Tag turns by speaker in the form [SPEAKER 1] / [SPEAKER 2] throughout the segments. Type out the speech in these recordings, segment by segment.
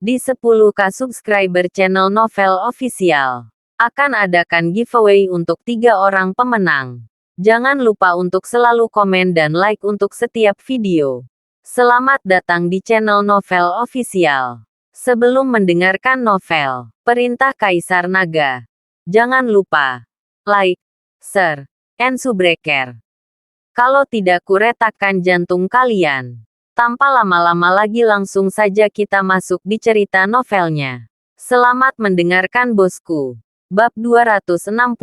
[SPEAKER 1] Di 10K subscriber channel Novel Official, akan adakan giveaway untuk 3 orang pemenang. Jangan lupa untuk selalu komen dan like untuk setiap video. Selamat datang di channel Novel Official. Sebelum mendengarkan novel, Perintah Kaisar Naga, jangan lupa like, share, and subscribe. Kalau tidak kuretakkan jantung kalian. Tanpa lama-lama lagi langsung saja kita masuk di cerita novelnya. Selamat mendengarkan bosku. Bab 261-265.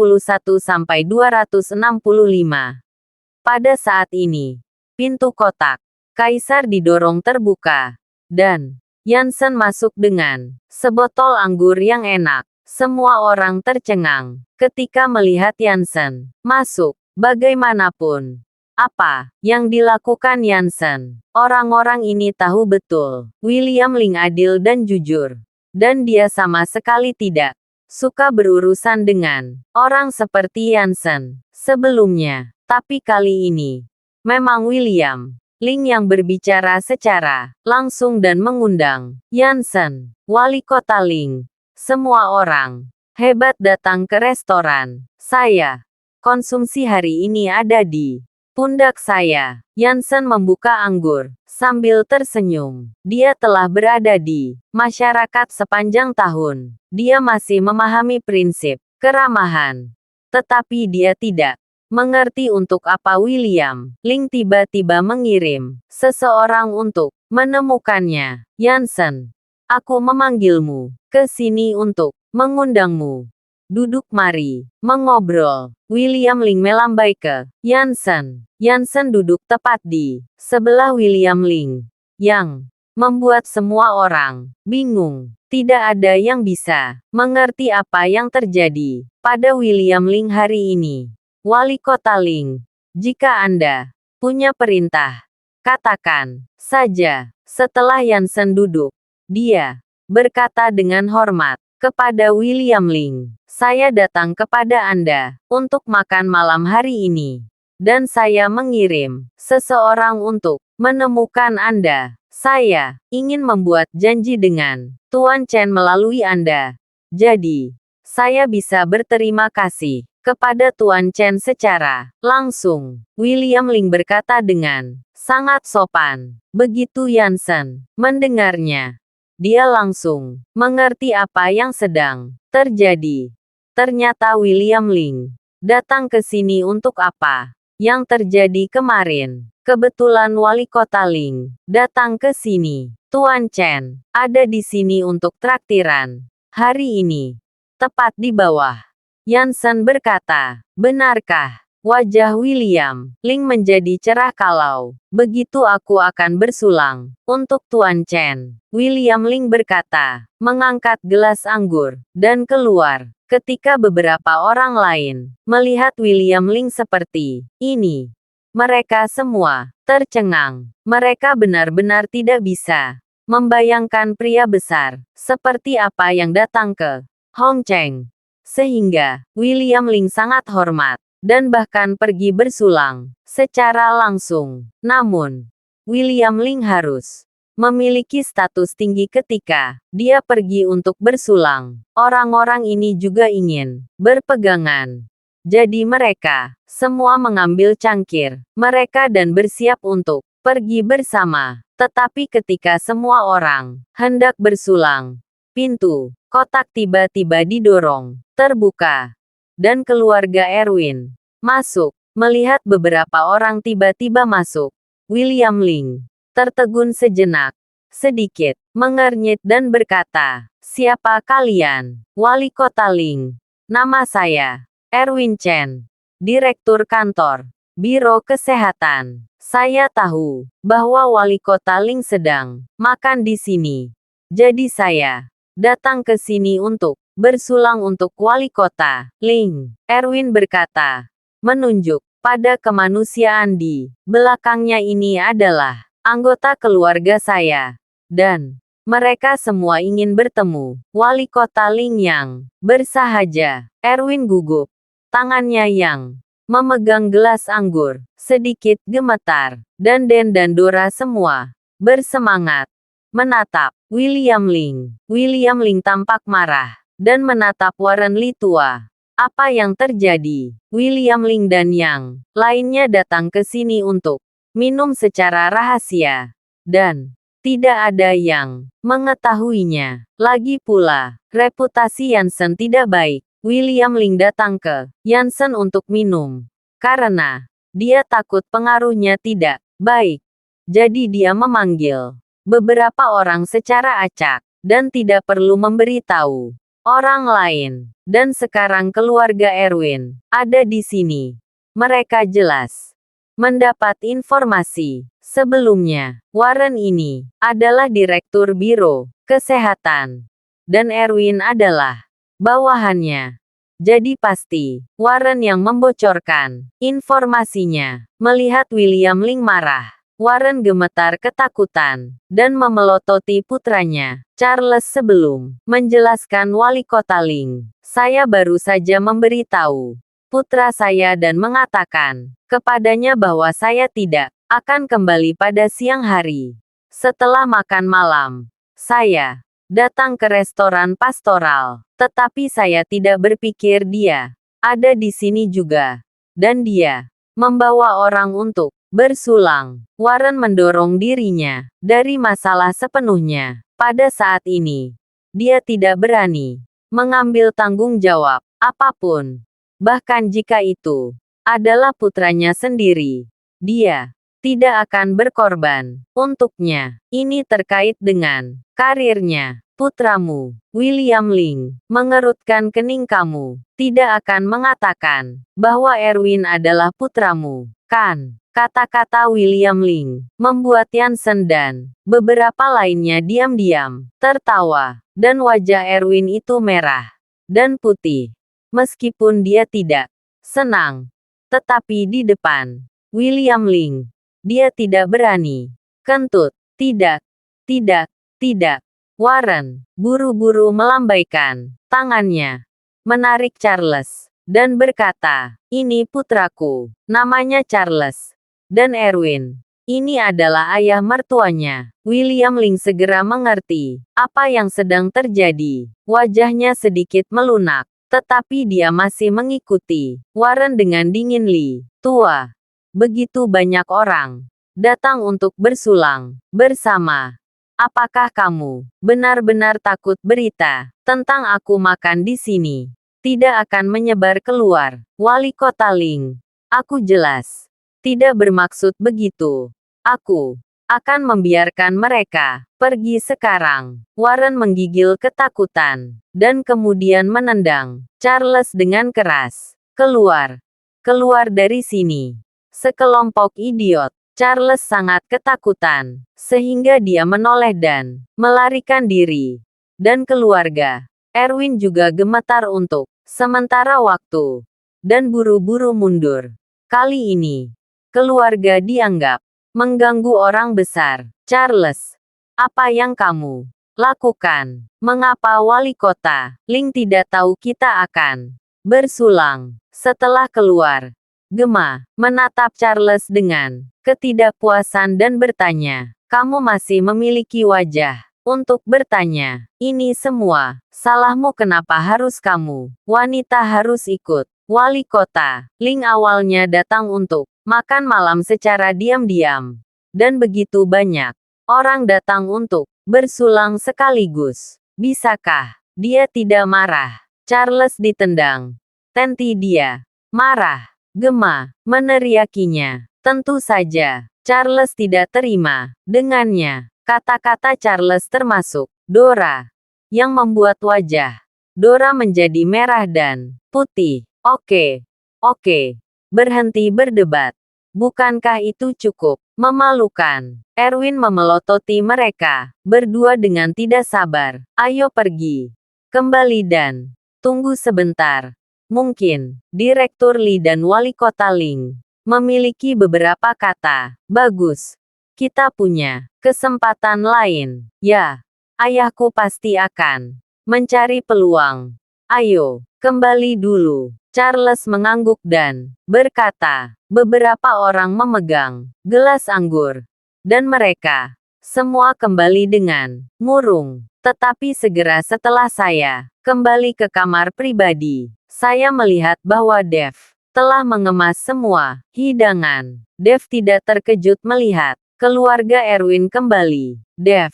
[SPEAKER 1] Pada saat ini, pintu kotak Kaisar didorong terbuka, dan Yansen masuk dengan sebotol anggur yang enak. Semua orang tercengang ketika melihat Yansen masuk. Bagaimanapun apa yang dilakukan Yansen, orang-orang ini tahu betul William Ling adil dan jujur, dan dia sama sekali tidak suka berurusan dengan orang seperti Yansen sebelumnya. Tapi kali ini, memang William Ling yang berbicara secara langsung dan mengundang Yansen, wali kota Ling. Semua orang hebat datang ke restoran saya. Konsumsi hari ini ada di pundak saya. Yansen membuka anggur sambil tersenyum. Dia telah berada di masyarakat sepanjang tahun. Dia masih memahami prinsip keramahan. Tetapi dia tidak mengerti untuk apa William Ling tiba-tiba mengirim seseorang untuk menemukannya. Yansen, aku memanggilmu ke sini untuk mengundangmu. Duduk mari, mengobrol. William Ling melambai ke Yansen. Yansen duduk tepat di sebelah William Ling, yang membuat semua orang bingung. Tidak ada yang bisa mengerti apa yang terjadi pada William Ling hari ini. Wali kota Ling, jika Anda punya perintah, katakan saja. Setelah Yansen duduk, dia berkata dengan hormat kepada William Ling, saya datang kepada Anda untuk makan malam hari ini. Dan saya mengirim seseorang untuk menemukan Anda. Saya ingin membuat janji dengan Tuan Chen melalui Anda. Jadi, saya bisa berterima kasih kepada Tuan Chen secara langsung. William Ling berkata dengan sangat sopan. Begitu Yansen mendengarnya, dia langsung mengerti apa yang sedang terjadi. Ternyata William Ling datang ke sini untuk apa yang terjadi kemarin. Kebetulan wali kota Ling datang ke sini. Tuan Chen ada di sini untuk traktiran hari ini, tepat di bawah. Yansen berkata, benarkah? Wajah William Ling menjadi cerah. Kalau begitu aku akan bersulang untuk Tuan Chen. William Ling berkata, mengangkat gelas anggur, dan keluar. Ketika beberapa orang lain melihat William Ling seperti ini, mereka semua tercengang. Mereka benar-benar tidak bisa membayangkan pria besar seperti apa yang datang ke Hong Cheng. Sehingga William Ling sangat hormat dan bahkan pergi bersulang secara langsung. Namun, William Ling harus memiliki status tinggi ketika dia pergi untuk bersulang. Orang-orang ini juga ingin berpegangan. Jadi mereka semua mengambil cangkir mereka dan bersiap untuk pergi bersama. Tetapi ketika semua orang hendak bersulang, pintu kotak tiba-tiba didorong, terbuka. Dan keluarga Erwin masuk. Melihat beberapa orang tiba-tiba masuk, William Ling tertegun sejenak, sedikit mengernyit dan berkata, siapa kalian? Wali kota Ling. Nama saya Erwin Chen, Direktur Kantor Biro Kesehatan. Saya tahu bahwa wali kota Ling sedang makan di sini. Jadi saya datang ke sini untuk bersulang untuk wali kota Ling. Erwin berkata, menunjuk pada kemanusiaan di belakangnya. Ini adalah anggota keluarga saya. Dan mereka semua ingin bertemu wali kota Ling yang bersahaja. Erwin gugup. Tangannya yang memegang gelas anggur sedikit gemetar. Dan Den dan Dora semua bersemangat. menatap William Ling. William Ling tampak marah dan menatap Warren Lee tua. Apa yang terjadi? William Ling dan yang lainnya datang ke sini untuk minum secara rahasia. Dan tidak ada yang mengetahuinya. Lagi pula, reputasi Yansen tidak baik. William Ling datang ke Yansen untuk minum. Karena dia takut pengaruhnya tidak baik. Jadi dia memanggil beberapa orang secara acak. Dan tidak perlu memberitahu orang lain. Dan sekarang keluarga Erwin ada di sini. Mereka jelas mendapat informasi. Sebelumnya, Warren ini adalah Direktur Biro Kesehatan. Dan Erwin adalah bawahannya. Jadi pasti, Warren yang membocorkan informasinya. Melihat William Ling marah, Warren gemetar ketakutan, dan memelototi putranya, Charles sebelum menjelaskan wali kota Ling. Saya baru saja memberitahu putra saya dan mengatakan kepadanya bahwa saya tidak akan kembali pada siang hari. Setelah makan malam, saya datang ke restoran pastoral, tetapi saya tidak berpikir dia ada di sini juga. Dan dia membawa orang untuk bersulang. Warren mendorong dirinya dari masalah sepenuhnya. Pada saat ini, dia tidak berani mengambil tanggung jawab apapun. Bahkan jika itu adalah putranya sendiri, dia tidak akan berkorban untuknya. Ini terkait dengan karirnya. Putramu, William Ling, mengerutkan kening. Kamu tidak akan mengatakan bahwa Erwin adalah putramu, kan? Kata-kata William Ling membuat Yansen dan beberapa lainnya diam-diam tertawa, dan wajah Erwin itu merah dan putih. Meskipun dia tidak senang, tetapi di depan William Ling, dia tidak berani kentut. Tidak, tidak, tidak. Warren buru-buru melambaikan tangannya, menarik Charles, dan berkata, "Ini putraku, namanya Charles. Dan Erwin ini adalah ayah mertuanya." William Ling segera mengerti apa yang sedang terjadi. Wajahnya sedikit melunak, tetapi dia masih mengikuti Warren dengan dingin. "Lee, tua, begitu banyak orang datang untuk bersulang bersama. Apakah kamu benar-benar takut berita tentang aku makan di sini tidak akan menyebar keluar?" Wali kota Ling, "Aku jelas tidak bermaksud begitu. Aku akan membiarkan mereka pergi sekarang." Warren menggigil ketakutan, dan kemudian menendang Charles dengan keras. "Keluar! Keluar dari sini! Sekelompok idiot!" Charles sangat ketakutan, sehingga dia menoleh dan melarikan diri. Dan keluarga Erwin juga gemetar untuk sementara waktu, dan buru-buru mundur. Kali ini, keluarga dianggap mengganggu orang besar. "Charles, apa yang kamu lakukan? Mengapa wali kota Ling tidak tahu kita akan bersulang?" Setelah keluar, Gemma menatap Charles dengan ketidakpuasan dan bertanya, "Kamu masih memiliki wajah untuk bertanya ini semua? Salahmu. Kenapa harus kamu, wanita, harus ikut?" Wali kota Ling awalnya datang untuk makan malam secara diam-diam. Dan begitu banyak orang datang untuk bersulang sekaligus. Bisakah dia tidak marah? Charles ditendang. "Tentu dia marah." Gemma meneriakinya. Tentu saja, Charles tidak terima dengannya. Kata-kata Charles termasuk Dora, yang membuat wajah Dora menjadi merah dan putih. Oke, oke. Berhenti berdebat. Bukankah itu cukup memalukan?" Erwin memelototi mereka berdua dengan tidak sabar. "Ayo pergi kembali dan tunggu sebentar. Mungkin Direktur Lee dan Wali Kota Ling memiliki beberapa kata. Bagus. Kita punya kesempatan lain. Ya, ayahku pasti akan mencari peluang. Ayo, kembali dulu." Charles mengangguk dan berkata, beberapa orang memegang gelas anggur, dan mereka Semua kembali dengan murung. Tetapi segera setelah saya kembali ke kamar pribadi, saya melihat bahwa Dev telah mengemas semua hidangan. Dev tidak terkejut melihat keluarga Erwin kembali. Dev,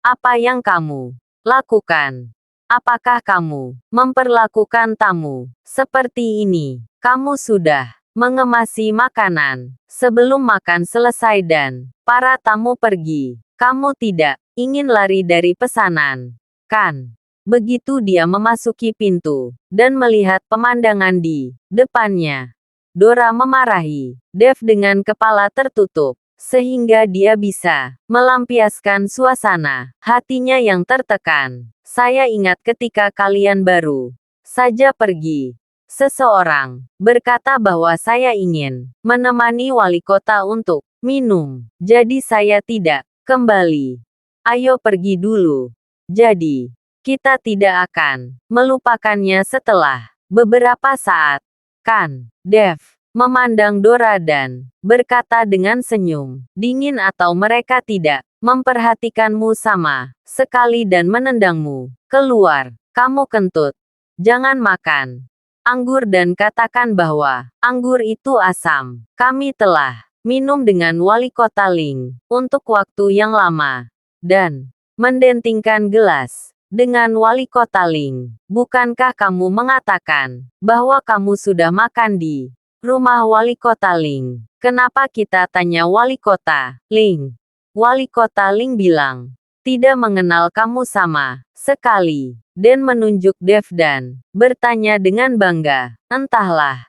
[SPEAKER 1] apa yang kamu lakukan? Apakah kamu memperlakukan tamu seperti ini? Kamu sudah mengemasi makanan sebelum makan selesai dan para tamu pergi. Kamu tidak ingin lari dari pesanan, kan? Begitu dia memasuki pintu dan melihat pemandangan di depannya, Dora memarahi Dev dengan kepala tertutup, sehingga dia bisa melampiaskan suasana hatinya yang tertekan. Saya ingat ketika kalian baru saja pergi. Seseorang berkata bahwa saya ingin menemani wali kota untuk minum. Jadi saya tidak kembali. Ayo pergi dulu. Jadi, kita tidak akan melupakannya setelah beberapa saat. Kan? Dev memandang Dora dan berkata dengan senyum dingin, atau mereka tidak memperhatikanmu sama sekali dan menendangmu keluar. Kamu kentut. Jangan makan anggur dan katakan bahwa anggur itu asam. Kami telah minum dengan wali kota Ling untuk waktu yang lama dan mendentingkan gelas dengan wali kota Ling. Bukankah kamu mengatakan bahwa kamu sudah makan di rumah wali kota Ling? Kenapa kita tanya wali kota Ling? Wali kota Ling bilang tidak mengenal kamu sama sekali, dan menunjuk Dev dan bertanya dengan bangga. Entahlah,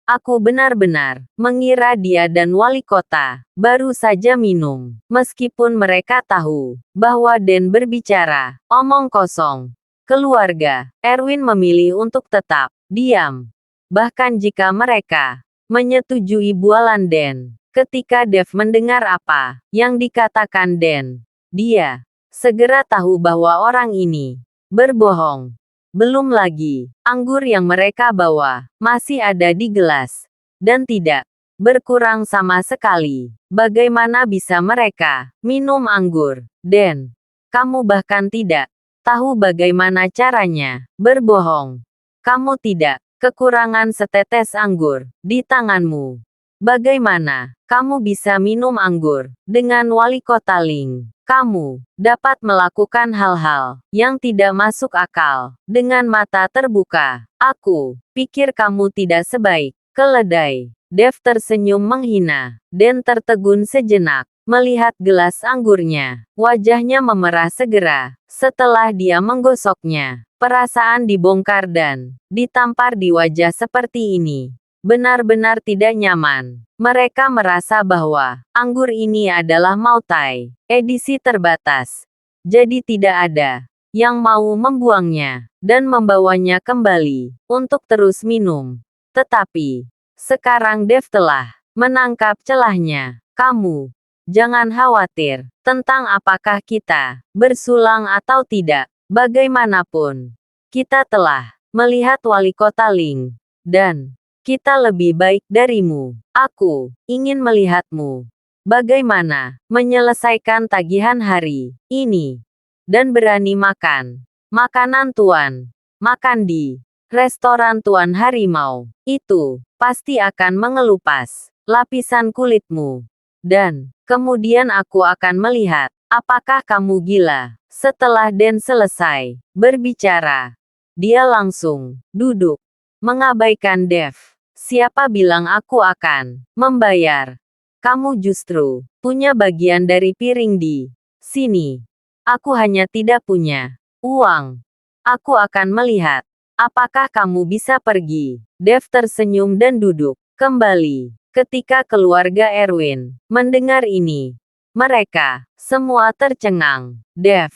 [SPEAKER 1] aku benar-benar mengira dia dan wali kota baru saja minum, meskipun mereka tahu bahwa Dan berbicara omong kosong. Keluarga Erwin memilih untuk tetap diam, bahkan jika mereka menyetujui bualan Dan. Ketika Dev mendengar apa yang dikatakan Dan, dia segera tahu bahwa orang ini berbohong. Belum lagi, anggur yang mereka bawa masih ada di gelas dan tidak berkurang sama sekali. Bagaimana bisa mereka minum anggur? Dan kamu bahkan tidak tahu bagaimana caranya berbohong. Kamu tidak kekurangan setetes anggur di tanganmu. Bagaimana kamu bisa minum anggur dengan wali kota Ling? Kamu dapat melakukan hal-hal yang tidak masuk akal dengan mata terbuka. Aku pikir kamu tidak sebaik keledai. Dev tersenyum menghina dan tertegun sejenak melihat gelas anggurnya. Wajahnya memerah segera setelah dia menggosoknya. Perasaan dibongkar dan ditampar di wajah seperti ini benar-benar tidak nyaman. Mereka merasa bahwa anggur ini adalah Mautai, edisi terbatas. Jadi tidak ada yang mau membuangnya dan membawanya kembali untuk terus minum. Tetapi sekarang Dev telah menangkap celahnya. Kamu jangan khawatir tentang apakah kita bersulang atau tidak. Bagaimanapun, kita telah melihat wali kota Ling dan kita lebih baik darimu. Aku ingin melihatmu bagaimana menyelesaikan tagihan hari ini dan berani makan makanan Tuan. Makan di restoran Tuan Harimau. Itu pasti akan mengelupas lapisan kulitmu. Dan kemudian aku akan melihat apakah kamu gila. Setelah Dan selesai berbicara, dia langsung duduk mengabaikan Dev. Siapa bilang aku akan membayar? Kamu justru punya bagian dari piring di sini. Aku hanya tidak punya uang. Aku akan melihat apakah kamu bisa pergi. Dev tersenyum dan duduk kembali. Ketika keluarga Erwin mendengar ini, mereka semua tercengang. Dev,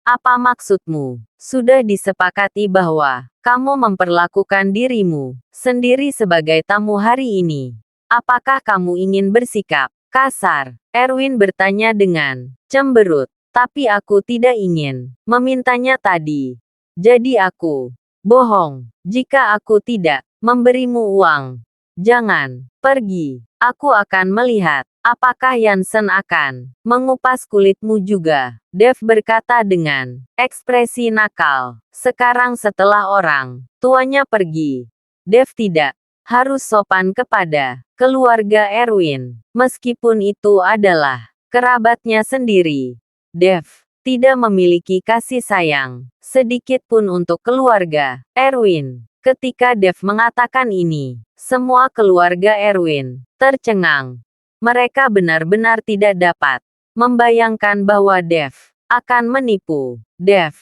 [SPEAKER 1] apa maksudmu? Sudah disepakati bahwa kamu memperlakukan dirimu sendiri sebagai tamu hari ini. Apakah kamu ingin bersikap kasar? Erwin bertanya dengan cemberut. Tapi aku tidak ingin memintanya tadi. Jadi aku bohong jika aku tidak memberimu uang. Jangan pergi. Aku akan melihat apakah Yansen akan mengupas kulitmu juga. Dev berkata dengan ekspresi nakal. Sekarang setelah orang tuanya pergi, Dev tidak harus sopan kepada keluarga Erwin. Meskipun itu adalah kerabatnya sendiri. Dev tidak memiliki kasih sayang sedikit pun untuk keluarga Erwin. Ketika Dev mengatakan ini, semua keluarga Erwin tercengang. Mereka benar-benar tidak dapat membayangkan bahwa Dev akan menipu. Dev,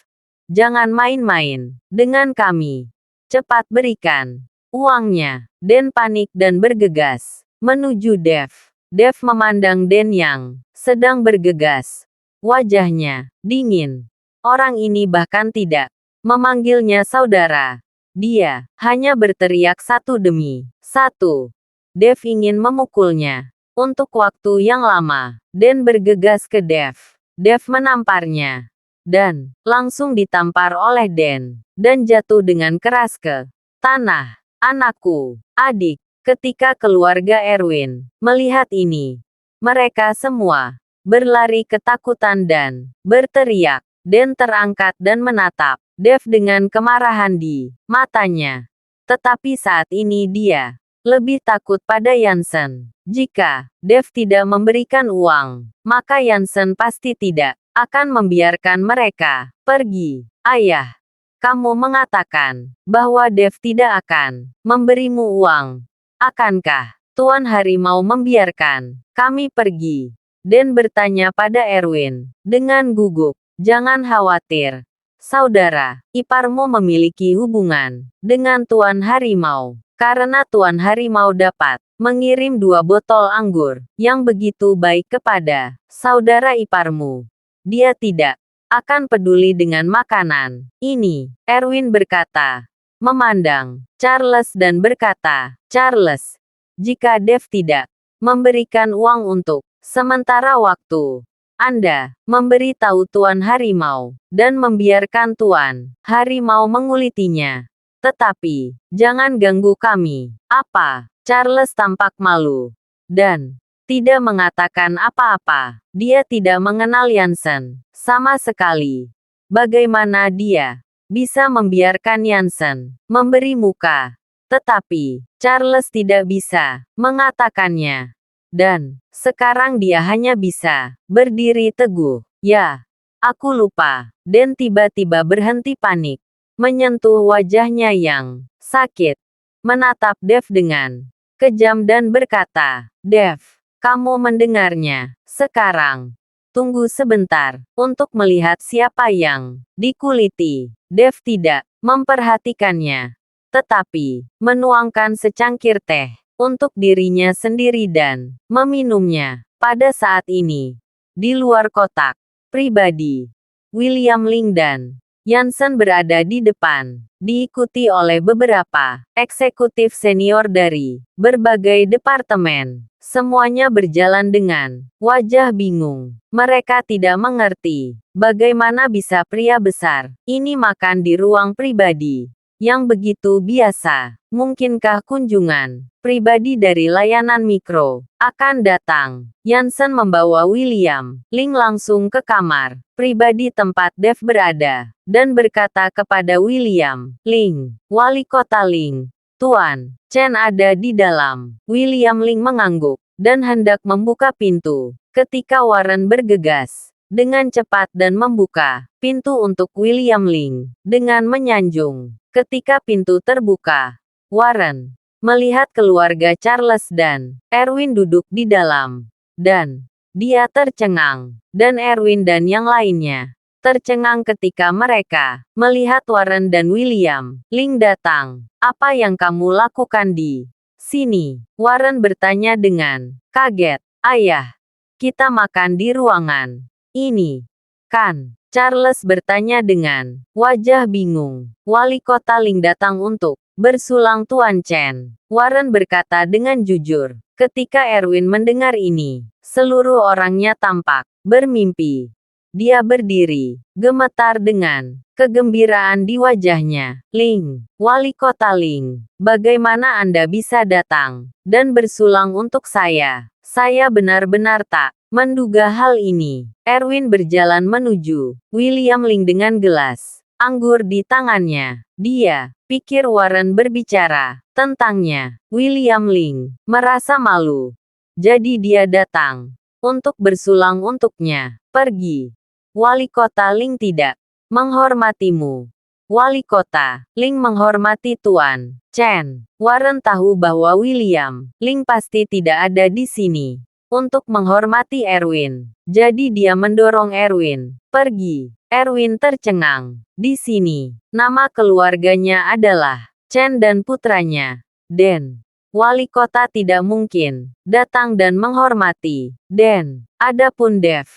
[SPEAKER 1] jangan main-main dengan kami. Cepat berikan uangnya. Den panik dan bergegas menuju Dev. Dev memandang Den yang sedang bergegas. Wajahnya dingin. Orang ini bahkan tidak memanggilnya saudara. Dia hanya berteriak satu demi satu. Dev ingin memukulnya. Untuk waktu yang lama, Den bergegas ke Dev. Dev menamparnya. Dan langsung ditampar oleh Den. Dan jatuh dengan keras ke tanah. Anakku, adik. Ketika keluarga Erwin melihat ini, mereka semua berlari ketakutan dan berteriak. Den terangkat dan menatap Dev dengan kemarahan di matanya. Tetapi saat ini dia lebih takut pada Yansen. Jika Dev tidak memberikan uang, maka Yansen pasti tidak akan membiarkan mereka pergi. Ayah, kamu mengatakan bahwa Dev tidak akan memberimu uang. Akankah Tuan Harimau membiarkan kami pergi? Den bertanya pada Erwin dengan gugup. Jangan khawatir. Saudara iparmu memiliki hubungan dengan Tuan Harimau. Karena Tuan Harimau dapat mengirim 2 botol anggur yang begitu baik kepada saudara iparmu. Dia tidak akan peduli dengan makanan ini, Erwin berkata. Memandang Charles dan berkata, Charles, jika Dev tidak memberikan uang untuk sementara waktu, Anda memberi tahu Tuan Harimau, dan membiarkan Tuan Harimau mengulitinya. Tetapi, jangan ganggu kami. Apa? Charles tampak malu. Dan tidak mengatakan apa-apa. Dia tidak mengenal Yansen sama sekali. Bagaimana dia bisa membiarkan Yansen memberi muka? Tetapi, Charles tidak bisa mengatakannya. Dan sekarang dia hanya bisa berdiri teguh. Ya, aku lupa. Den tiba-tiba berhenti panik, menyentuh wajahnya yang sakit, menatap Dev dengan kejam dan berkata, Dev, kamu mendengarnya. Sekarang, tunggu sebentar untuk melihat siapa yang dikuliti. Dev tidak memperhatikannya, tetapi menuangkan secangkir teh untuk dirinya sendiri dan meminumnya. Pada saat ini, di luar kotak pribadi, William Ling dan Yansen berada di depan, diikuti oleh beberapa eksekutif senior dari berbagai departemen. Semuanya berjalan dengan wajah bingung. Mereka tidak mengerti bagaimana bisa pria besar ini makan di ruang pribadi yang begitu biasa. Mungkinkah kunjungan pribadi dari layanan mikro akan datang? Yansen membawa William Ling langsung ke kamar pribadi tempat Dev berada, dan berkata kepada William Ling, Wali Kota Ling, Tuan Chen ada di dalam. William Ling mengangguk, dan hendak membuka pintu, ketika Warren bergegas dengan cepat dan membuka pintu untuk William Ling, dengan menyanjung. Ketika pintu terbuka, Warren melihat keluarga Charles dan Erwin duduk di dalam. Dan dia tercengang. Dan Erwin dan yang lainnya tercengang ketika mereka melihat Warren dan William Ling datang. Apa yang kamu lakukan di sini? Warren bertanya dengan kaget. Ayah, kita makan di ruangan ini, kan? Charles bertanya dengan wajah bingung. Wali Kota Ling datang untuk bersulang Tuan Chen. Warren berkata dengan jujur. Ketika Erwin mendengar ini, seluruh orangnya tampak bermimpi. Dia berdiri, gemetar dengan kegembiraan di wajahnya. Ling, wali kota Ling, bagaimana Anda bisa datang dan bersulang untuk saya? Saya benar-benar tak menduga hal ini. Erwin berjalan menuju William Ling dengan gelas anggur di tangannya. Dia pikir Warren berbicara tentangnya. William Ling merasa malu. Jadi dia datang untuk bersulang untuknya. Pergi. Wali kota Ling tidak menghormatimu. Wali kota Ling menghormati Tuan Chen. Warren tahu bahwa William Ling pasti tidak ada di sini untuk menghormati Erwin. Jadi dia mendorong Erwin pergi. Erwin tercengang. Di sini, nama keluarganya adalah Chen dan putranya Den. Wali kota tidak mungkin datang dan menghormati Den. Adapun Dev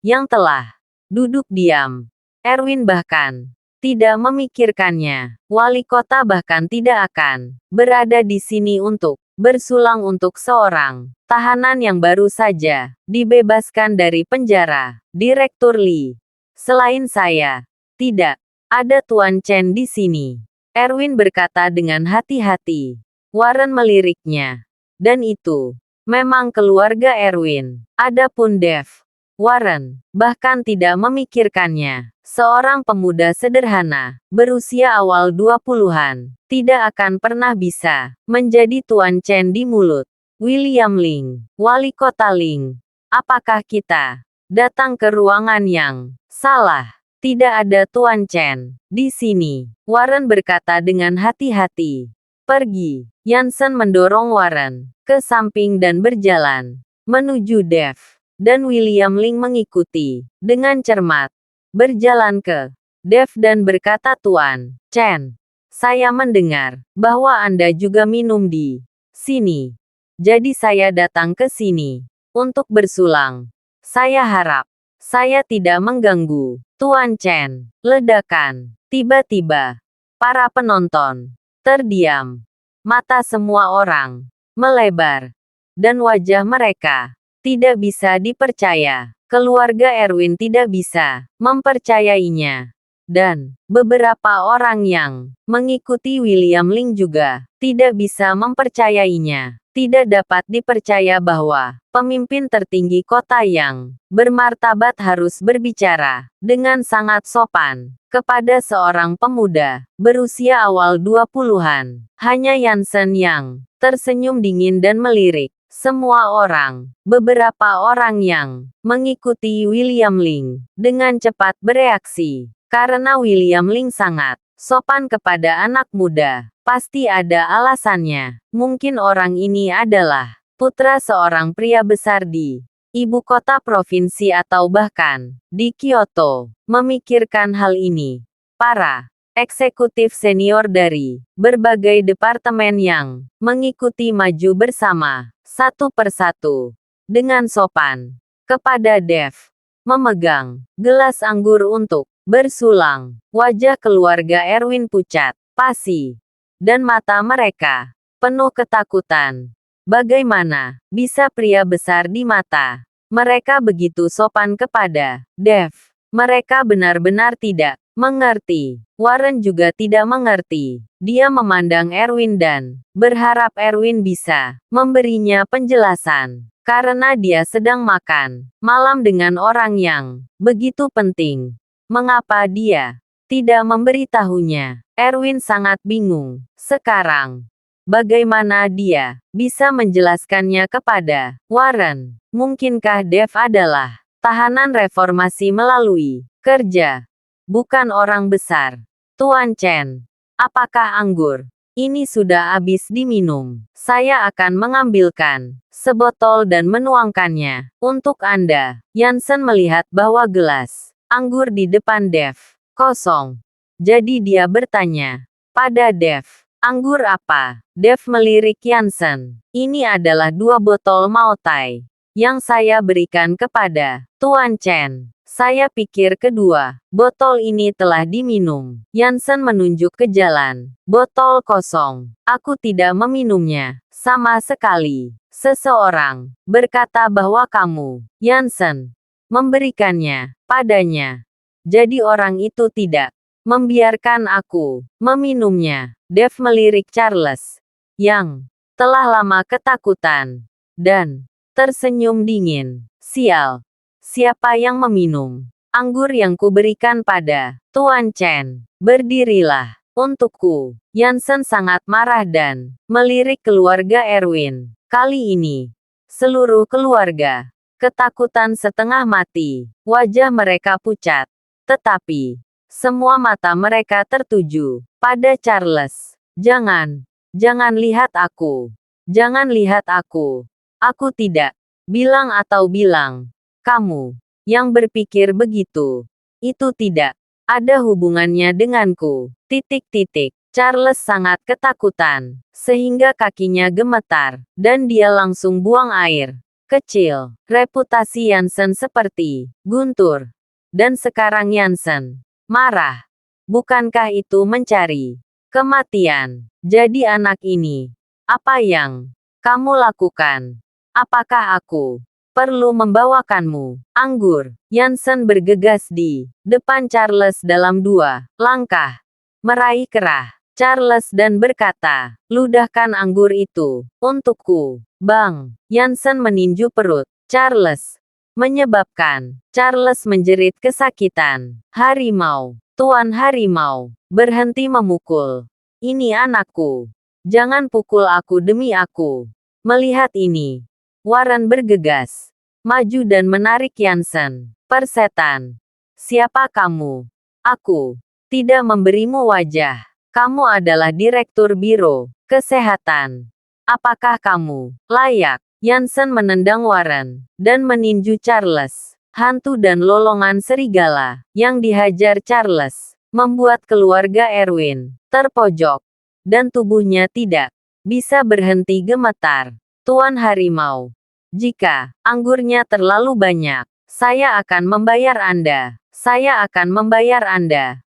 [SPEAKER 1] yang telah duduk diam. Erwin bahkan tidak memikirkannya. Wali kota bahkan tidak akan berada di sini untuk bersulang untuk seorang tahanan yang baru saja dibebaskan dari penjara. Direktur Lee. Selain saya, tidak ada Tuan Chen di sini. Erwin berkata dengan hati-hati. Warren meliriknya. Dan itu memang keluarga Erwin. Adapun Dev, Warren bahkan tidak memikirkannya. Seorang pemuda sederhana, berusia awal 20-an, tidak akan pernah bisa menjadi Tuan Chen di mulut William Ling, wali kota Ling. Apakah kita datang ke ruangan yang salah? Tidak ada Tuan Chen di sini. Warren berkata dengan hati-hati. Pergi. Yansen mendorong Warren ke samping dan berjalan menuju Dev. Dan William Ling mengikuti dengan cermat. Berjalan ke Dev dan berkata Tuan Chen, saya mendengar bahwa Anda juga minum di sini. Jadi saya datang ke sini untuk bersulang. Saya harap saya tidak mengganggu Tuan Chen. Ledakan. Tiba-tiba, para penonton terdiam. Mata semua orang melebar. Dan wajah mereka tidak bisa dipercaya. Keluarga Erwin tidak bisa mempercayainya. Dan beberapa orang yang mengikuti William Ling juga tidak bisa mempercayainya. Tidak dapat dipercaya bahwa pemimpin tertinggi kota yang bermartabat harus berbicara dengan sangat sopan kepada seorang pemuda berusia awal 20-an. Hanya Yansen yang tersenyum dingin dan melirik. Semua orang, beberapa orang yang mengikuti William Ling, dengan cepat bereaksi. Karena William Ling sangat sopan kepada anak muda. Pasti ada alasannya. Mungkin orang ini adalah putra seorang pria besar di ibu kota provinsi atau bahkan di Kyoto. Memikirkan hal ini, para eksekutif senior dari berbagai departemen yang mengikuti maju bersama satu persatu dengan sopan kepada Dev, memegang gelas anggur untuk bersulang. Wajah keluarga Erwin pucat, pasi, dan mata mereka penuh ketakutan. Bagaimana bisa pria besar di mata mereka begitu sopan kepada Dev? Mereka benar-benar tidak mengerti. Warren juga tidak mengerti. Dia memandang Erwin dan berharap Erwin bisa memberinya penjelasan. Karena dia sedang makan malam dengan orang yang begitu penting. Mengapa dia tidak memberitahunya? Erwin sangat bingung. Sekarang, bagaimana dia bisa menjelaskannya kepada Warren? Mungkinkah Dev adalah tahanan reformasi melalui kerja? Bukan orang besar. Tuan Chen, apakah anggur ini sudah habis diminum? Saya akan mengambilkan sebotol dan menuangkannya untuk Anda. Yansen melihat bahwa gelas anggur di depan Dev kosong. Jadi dia bertanya pada Dev, anggur apa? Dev melirik Yansen. Ini adalah 2 botol Maotai yang saya berikan kepada Tuan Chen. Saya pikir kedua botol ini telah diminum. Yansen menunjuk ke jalan. Botol kosong. Aku tidak meminumnya sama sekali. Seseorang berkata bahwa kamu, Yansen, memberikannya padanya. Jadi orang itu tidak membiarkan aku meminumnya. Dev melirik Charles, yang telah lama ketakutan, dan tersenyum dingin. Sial, siapa yang meminum anggur yang kuberikan pada Tuan Chen? Berdirilah untukku. Yansen sangat marah dan melirik keluarga Erwin. Kali ini, seluruh keluarga ketakutan setengah mati. Wajah mereka pucat, tetapi semua mata mereka tertuju pada Charles. Jangan lihat aku. Jangan lihat aku. Aku tidak bilang atau bilang. Kamu yang berpikir begitu. Itu tidak ada hubungannya denganku. Charles sangat ketakutan, sehingga kakinya gemetar, dan dia langsung buang air kecil. Reputasi Yansen seperti guntur. Dan sekarang Yansen marah. Bukankah itu mencari kematian? Jadi anak ini, apa yang kamu lakukan? Apakah aku perlu membawakanmu anggur? Yansen bergegas di depan Charles dalam 2 langkah, meraih kerah Charles dan berkata, ludahkan anggur itu untukku. Bang! Yansen meninju perut Charles, menyebabkan Charles menjerit kesakitan. Harimau, Tuan Harimau, berhenti memukul. Ini anakku. Jangan pukul aku demi aku. Melihat ini, Warren bergegas, maju dan menarik Yansen. Persetan. Siapa kamu? Aku tidak memberimu wajah. Kamu adalah Direktur Biro Kesehatan. Apakah kamu layak? Yansen menendang Warren dan meninju Charles. Hantu dan lolongan serigala yang dihajar Charles membuat keluarga Erwin terpojok, dan tubuhnya tidak bisa berhenti gemetar. Tuan Harimau, jika anggurnya terlalu banyak, saya akan membayar Anda. Saya akan membayar Anda.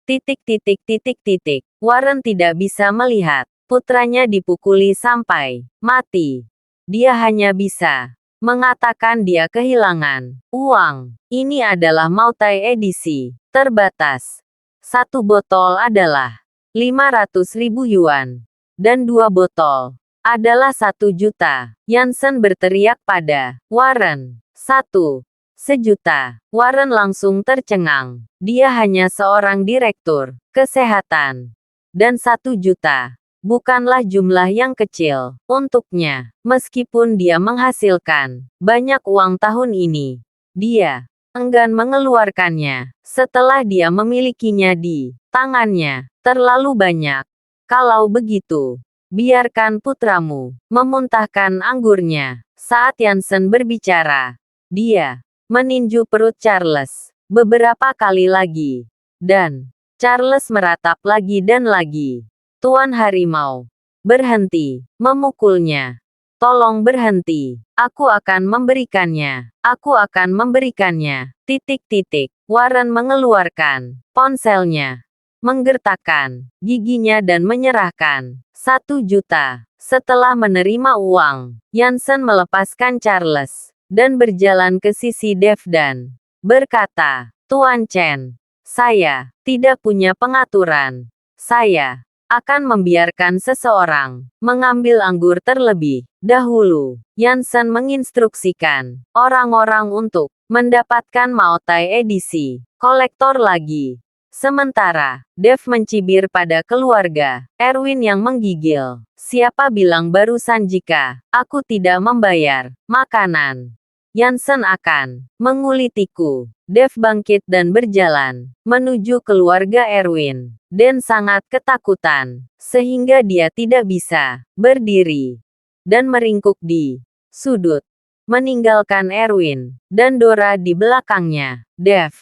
[SPEAKER 1] Warren tidak bisa melihat putranya dipukuli sampai mati. Dia hanya bisa mengatakan dia kehilangan uang. Ini adalah Mautai edisi terbatas. 1 botol adalah 500.000 yuan. Dan 2 botol adalah 1 juta. Yansen berteriak pada Warren. 1 sejuta. Warren langsung tercengang. Dia hanya seorang direktur kesehatan. Dan 1 juta bukanlah jumlah yang kecil untuknya. Meskipun dia menghasilkan banyak uang tahun ini, dia enggan mengeluarkannya setelah dia memilikinya di tangannya terlalu banyak. Kalau begitu, biarkan putramu memuntahkan anggurnya. Saat Yansen berbicara, dia meninju perut Charles beberapa kali lagi. Dan Charles meratap lagi dan lagi. Tuan Harimau, berhenti memukulnya. Tolong berhenti. Aku akan memberikannya. Aku akan memberikannya. Warren mengeluarkan ponselnya, menggertakkan giginya dan menyerahkan 1 juta. Setelah menerima uang, Yansen melepaskan Charles dan berjalan ke sisi Dev dan berkata, Tuan Chen, saya tidak punya pengaturan. Saya akan membiarkan seseorang mengambil anggur terlebih dahulu. Yansen menginstruksikan orang-orang untuk mendapatkan Mautai edisi kolektor lagi. Sementara, Dev mencibir pada keluarga Erwin yang menggigil. Siapa bilang barusan jika aku tidak membayar makanan, Yansen akan mengulitiku. Dev bangkit dan berjalan menuju keluarga Erwin. Dan sangat ketakutan, sehingga dia tidak bisa berdiri dan meringkuk di sudut, meninggalkan Erwin dan Dora di belakangnya. Dev,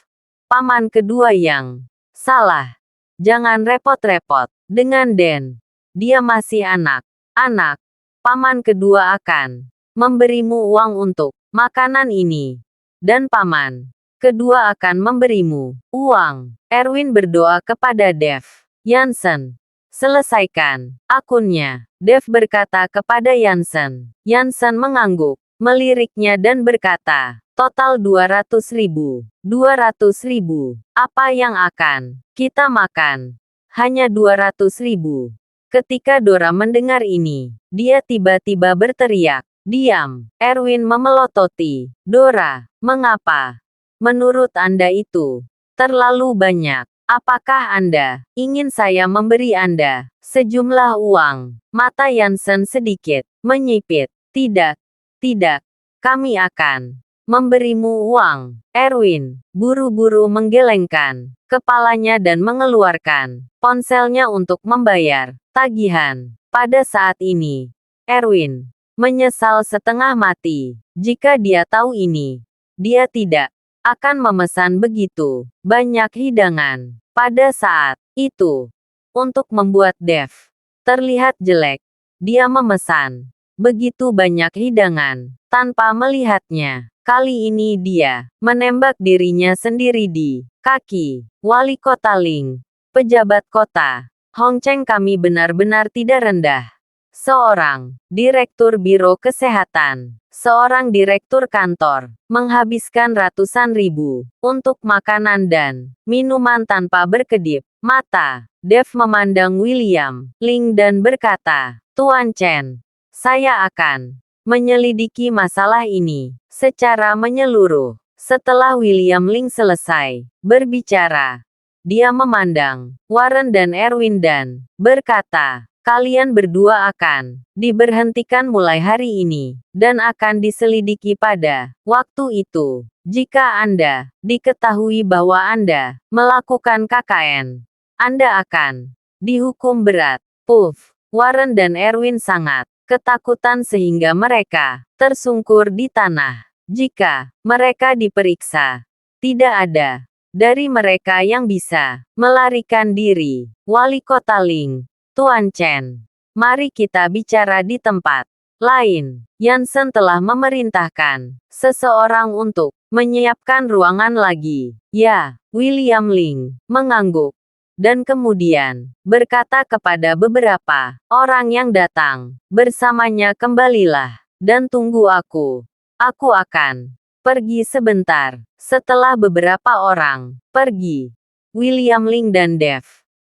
[SPEAKER 1] paman kedua yang salah. Jangan repot-repot dengan Den. Dia masih anak-anak. Paman kedua akan memberimu uang untuk makanan ini. Dan paman kedua akan memberimu uang. Erwin berdoa kepada Dev. Yansen, selesaikan akunnya. Dev berkata kepada Yansen. Yansen mengangguk, meliriknya dan berkata, Total 200.000. 200.000. Apa yang akan kita makan? Hanya 200.000. Ketika Dora mendengar ini, dia tiba-tiba berteriak, "Diam!" Erwin memelototi Dora. "Mengapa? Menurut Anda itu terlalu banyak. Apakah Anda ingin saya memberi Anda sejumlah uang?" Mata Yansen sedikit menyipit. "Tidak, tidak. Kami akan memberimu uang." Erwin buru-buru menggelengkan kepalanya dan mengeluarkan ponselnya untuk membayar tagihan. Pada saat ini, Erwin menyesal setengah mati. Jika dia tahu ini, dia tidak akan memesan begitu banyak hidangan. Pada saat itu, untuk membuat Dev terlihat jelek, dia memesan begitu banyak hidangan tanpa melihatnya. Kali ini dia menembak dirinya sendiri di kaki. Wali Kota Ling, pejabat kota Hongcheng, kami benar-benar tidak rendah. Seorang direktur biro kesehatan, seorang direktur kantor, menghabiskan ratusan ribu untuk makanan dan minuman tanpa berkedip mata. Dev memandang William Ling dan berkata, "Tuan Chen, saya akan menyelidiki masalah ini secara menyeluruh." Setelah William Ling selesai berbicara, dia memandang Warren dan Erwin dan berkata, "Kalian berdua akan diberhentikan mulai hari ini, dan akan diselidiki pada waktu itu. Jika Anda diketahui bahwa Anda melakukan KKN, Anda akan dihukum berat." Puff. Warren dan Erwin sangat ketakutan sehingga mereka tersungkur di tanah. Jika mereka diperiksa, tidak ada dari mereka yang bisa melarikan diri. Wali Kota Ling, "Tuan Chen, mari kita bicara di tempat lain." Yansen telah memerintahkan seseorang untuk menyiapkan ruangan lagi. "Ya." William Ling mengangguk dan kemudian berkata kepada beberapa orang yang datang bersamanya, "Kembalilah dan tunggu aku. Aku akan pergi sebentar." Setelah beberapa orang pergi, William Ling dan Dev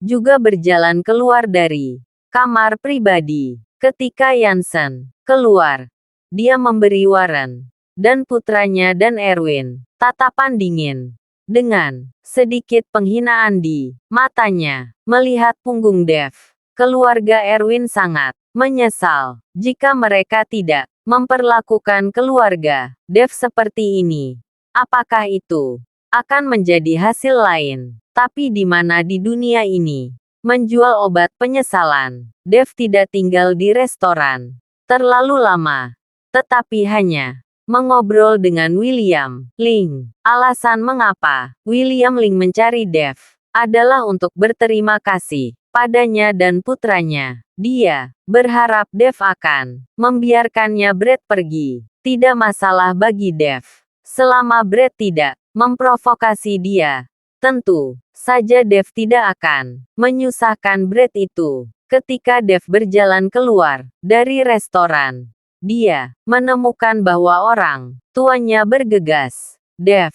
[SPEAKER 1] juga berjalan keluar dari kamar pribadi. Ketika Yansen keluar, dia memberi Warren dan putranya dan Erwin tatapan dingin. Dengan sedikit penghinaan di matanya, melihat punggung Dev, keluarga Erwin sangat menyesal jika mereka tidak memperlakukan keluarga Dev seperti ini. Apakah itu akan menjadi hasil lain? Tapi di mana di dunia ini menjual obat penyesalan? Dev tidak tinggal di restoran terlalu lama, tetapi hanya mengobrol dengan William Ling. Alasan mengapa William Ling mencari Dev adalah untuk berterima kasih padanya dan putranya. Dia berharap Dev akan membiarkannya Brett pergi. Tidak masalah bagi Dev selama Brett tidak memprovokasi dia. Tentu saja Dev tidak akan menyusahkan Brett itu. Ketika Dev berjalan keluar dari restoran, dia menemukan bahwa orang tuanya bergegas. "Dev,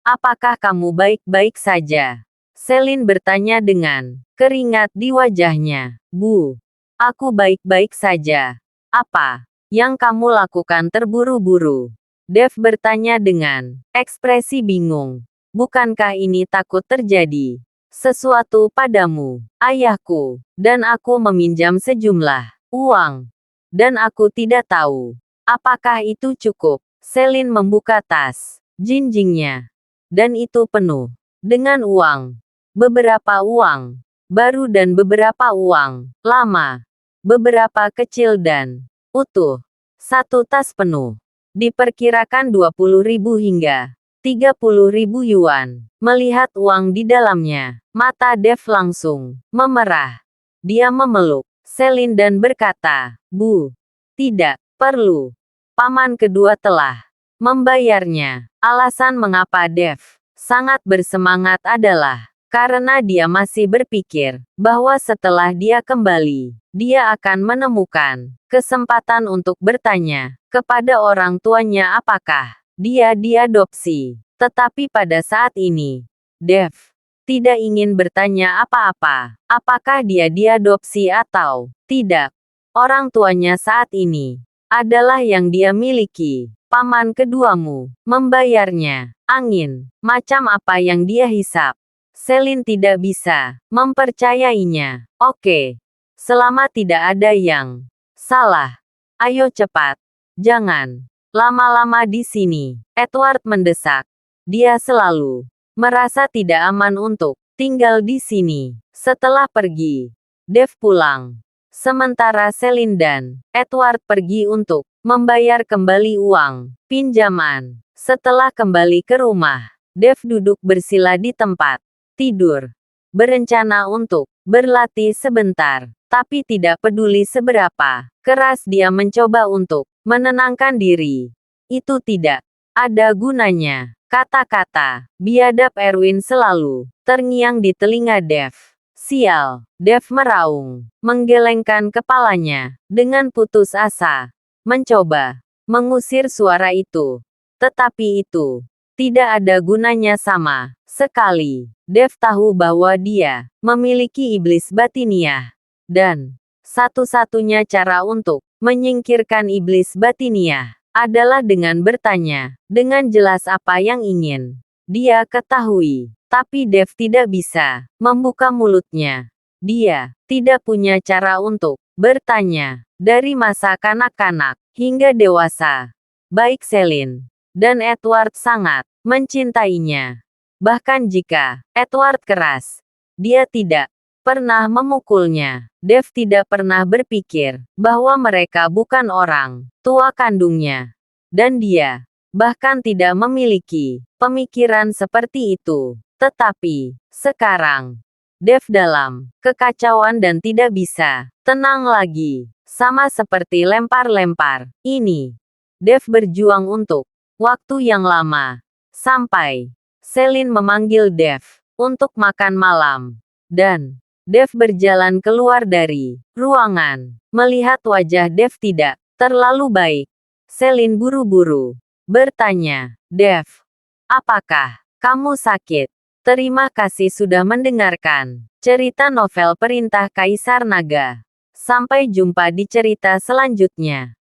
[SPEAKER 1] apakah kamu baik-baik saja?" Selin bertanya dengan keringat di wajahnya. "Bu, aku baik-baik saja. Apa yang kamu lakukan terburu-buru?" Dev bertanya dengan ekspresi bingung. "Bukankah ini takut terjadi sesuatu padamu? Ayahku dan aku meminjam sejumlah uang, dan aku tidak tahu apakah itu cukup." Selin membuka tas jinjingnya, dan itu penuh dengan uang. Beberapa uang baru dan beberapa uang lama. Beberapa kecil dan utuh. Satu tas penuh. Diperkirakan 20.000 hingga 30.000 yuan. Melihat uang di dalamnya, mata Dev langsung memerah. Dia memeluk Selin dan berkata, "Bu, tidak perlu. Paman kedua telah membayarnya." Alasan mengapa Dev sangat bersemangat adalah karena dia masih berpikir bahwa setelah dia kembali, dia akan menemukan kesempatan untuk bertanya kepada orang tuanya apakah dia diadopsi. Tetapi pada saat ini, Dev tidak ingin bertanya apa-apa. Apakah dia diadopsi atau tidak? Orang tuanya saat ini adalah yang dia miliki. Paman keduamu membayarnya. Angin macam apa yang dia hisap? Selin tidak bisa mempercayainya. Oke, selama tidak ada yang salah, ayo cepat. Jangan lama-lama di sini. Edward mendesak. Dia selalu merasa tidak aman untuk tinggal di sini. Setelah pergi, Dev pulang. Sementara Selin dan Edward pergi untuk membayar kembali uang pinjaman. Setelah kembali ke rumah, Dev duduk bersila di tempat tidur. Berencana untuk berlatih sebentar, tapi tidak peduli seberapa keras dia mencoba untuk menenangkan diri. Itu tidak ada gunanya. Kata-kata biadab Erwin selalu terngiang di telinga Dev. Sial, Dev meraung, menggelengkan kepalanya, dengan putus asa. Mencoba mengusir suara itu. Tetapi itu tidak ada gunanya sama sekali. Dev tahu bahwa dia memiliki iblis batiniah. Dan satu-satunya cara untuk menyingkirkan iblis batiniah adalah dengan bertanya dengan jelas apa yang ingin dia ketahui. Tapi Dev tidak bisa membuka mulutnya. Dia tidak punya cara untuk bertanya. Dari masa kanak-kanak hingga dewasa, baik Selin dan Edward sangat mencintainya. Bahkan jika Edward keras, dia tidak pernah memukulnya. Dev tidak pernah berpikir bahwa mereka bukan orang tua kandungnya. Dan dia bahkan tidak memiliki pemikiran seperti itu. Tetapi, sekarang, Dev dalam kekacauan dan tidak bisa tenang lagi. Sama seperti lempar-lempar. Ini, Dev berjuang untuk waktu yang lama. Sampai, Selin memanggil Dev untuk makan malam. Dan, Dev berjalan keluar dari ruangan. Melihat wajah Dev tidak terlalu baik, Selin buru-buru bertanya, Dev, apakah kamu sakit? Terima kasih sudah mendengarkan cerita novel Perintah Kaisar Naga. Sampai jumpa di cerita selanjutnya.